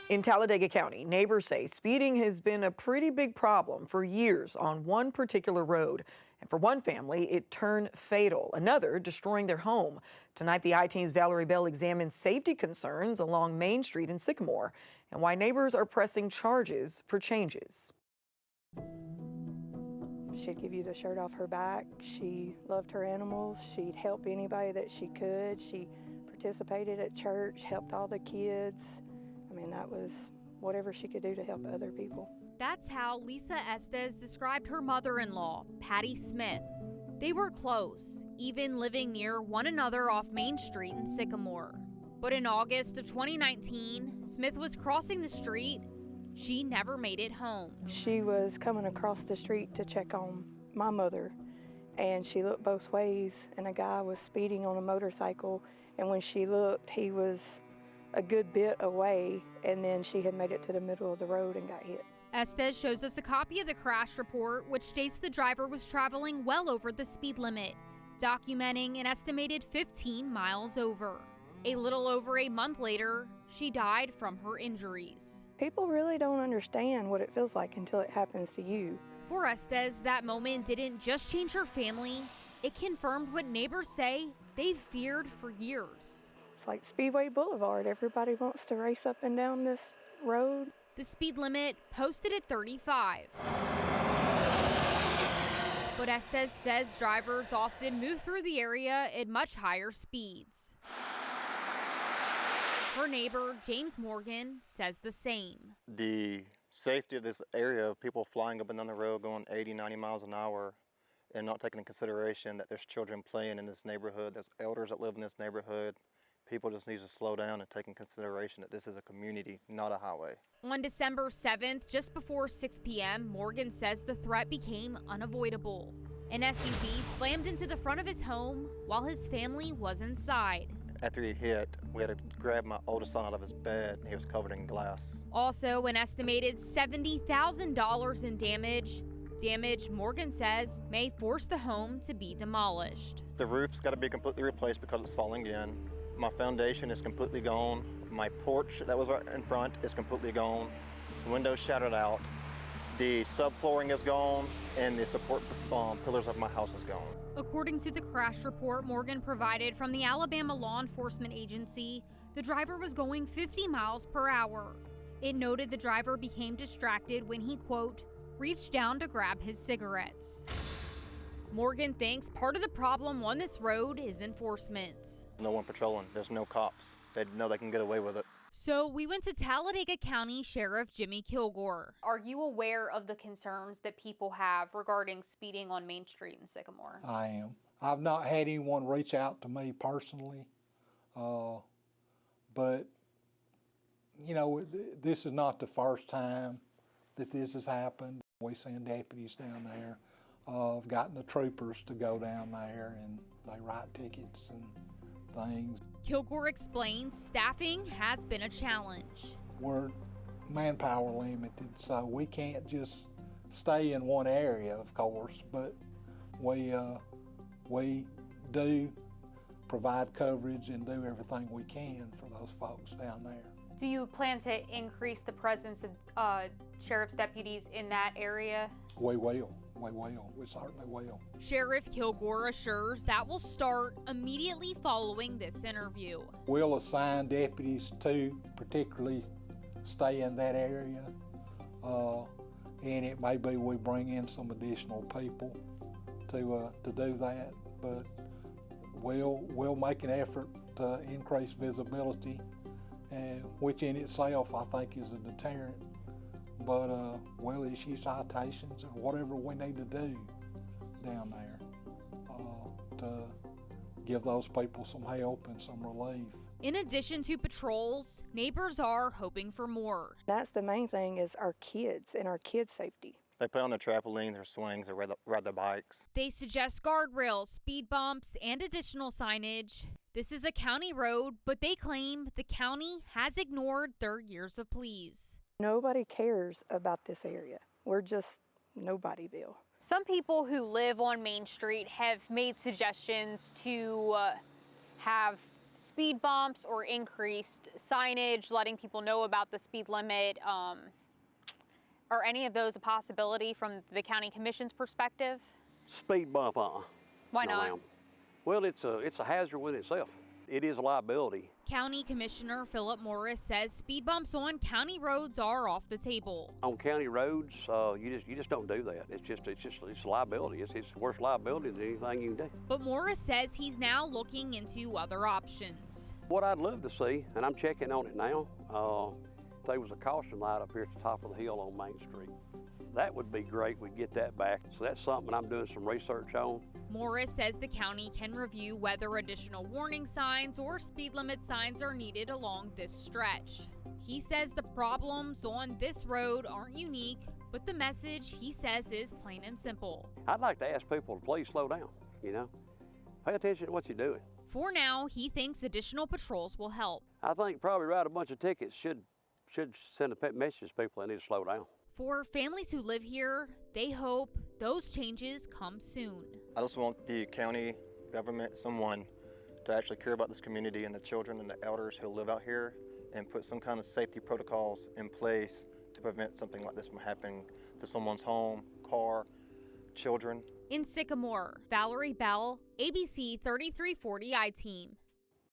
In Talladega County, neighbors say speeding has been a pretty big problem for years on one particular road. And for one family, it turned fatal, another destroying their home. Tonight, the I-Team's Valerie Bell examines safety concerns along Main Street in Sycamore and why neighbors are pressing charges for changes. She'd give you the shirt off her back. She loved her animals. She'd help anybody that she could. She participated at church, helped all the kids. I mean, that was whatever she could do to help other people. That's how Lisa Estes described her mother-in-law, Patty Smith. They were close, even living near one another off Main Street in Sycamore. But in August of 2019, Smith was crossing the street. She never made it home. She was coming across the street to check on my mother, and she looked both ways, and a guy was speeding on a motorcycle, and when she looked, he was a good bit away, and then she had made it to the middle of the road and got hit. Estes shows us a copy of the crash report, which states the driver was traveling well over the speed limit, documenting an estimated 15 miles over. A little over a month later, she died from her injuries. People really don't understand what it feels like until it happens to you. For Estes, that moment didn't just change her family, it confirmed what neighbors say they've feared for years. It's like Speedway Boulevard. Everybody wants to race up and down this road. The speed limit posted at 35. But Estes says drivers often move through the area at much higher speeds. Her neighbor, James Morgan, says the same. The safety of this area of people flying up and down the road going 80, 90 miles an hour and not taking into consideration that there's children playing in this neighborhood, there's elders that live in this neighborhood. People just need to slow down and take in consideration that this is a community, not a highway. On December 7th, just before 6 p.m., Morgan says the threat became unavoidable. An SUV slammed into the front of his home while his family was inside. After he hit, we had to grab my oldest son out of his bed, and he was covered in glass. Also, an estimated $70,000 in damage. Damage, Morgan says, may force the home to be demolished. The roof's got to be completely replaced because it's falling in. My foundation is completely gone. My porch that was right in front is completely gone. The windows shattered out. The subflooring is gone, and the support pillars of my house is gone. According to the crash report Morgan provided from the Alabama Law Enforcement Agency, the driver was going 50 miles per hour. It noted the driver became distracted when he, quote, reached down to grab his cigarettes. Morgan thinks part of the problem on this road is enforcement. No one patrolling. There's no cops. They know they can get away with it. So we went to Talladega County Sheriff Jimmy Kilgore. Are you aware of the concerns that people have regarding speeding on Main Street in Sycamore? I am. I've not had anyone reach out to me personally, but you know, this is not the first time that this has happened. We send deputies down there. I've gotten the troopers to go down there and they write tickets and things. Kilgore explains staffing has been a challenge. We're manpower limited, so we can't just stay in one area, of course, but we do provide coverage and do everything we can for those folks down there. Do you plan to increase the presence of sheriff's deputies in that area? We will. We certainly will. Sheriff Kilgore assures that will start immediately following this interview. We'll assign deputies to particularly stay in that area, and it may be we bring in some additional people to do that, but we'll make an effort to increase visibility, which in itself I think is a deterrent. But we'll issue citations or whatever we need to do down there to give those people some help and some relief. In addition to patrols, neighbors are hoping for more. That's the main thing, is our kids and our kids' safety. They play on their trampoline, their swings, or ride their bikes. They suggest guardrails, speed bumps, and additional signage. This is a county road, but they claim the county has ignored their years of pleas. Nobody cares about this area. We're just Nobodyville. Some people who live on Main Street have made suggestions to have speed bumps or increased signage, letting people know about the speed limit? Are any of those a possibility from the county commission's perspective? Speed bump, Why no, not? ma'am. Well, it's a hazard with itself. It is a liability. County Commissioner Philip Morris says speed bumps on county roads are off the table. On county roads, you just don't do that. It's a liability. It's worse liability than anything you can do. But Morris says he's now looking into other options. What I'd love to see, and I'm checking on it now, there was a caution light up here at the top of the hill on Main Street. That would be great. We'd get that back. So that's something I'm doing some research on. Morris says the county can review whether additional warning signs or speed limit signs are needed along this stretch. He says the problems on this road aren't unique, but the message, he says, is plain and simple. I'd like to ask people to please slow down, Pay attention to what you're doing. For now, he thinks additional patrols will help. I think probably write a bunch of tickets should send a message to people they need to slow down. For families who live here, they hope those changes come soon. I just want the county government, someone, to actually care about this community and the children and the elders who live out here and put some kind of safety protocols in place to prevent something like this from happening to someone's home, car, children. In Sycamore, Valerie Bell, ABC 3340 I-Team.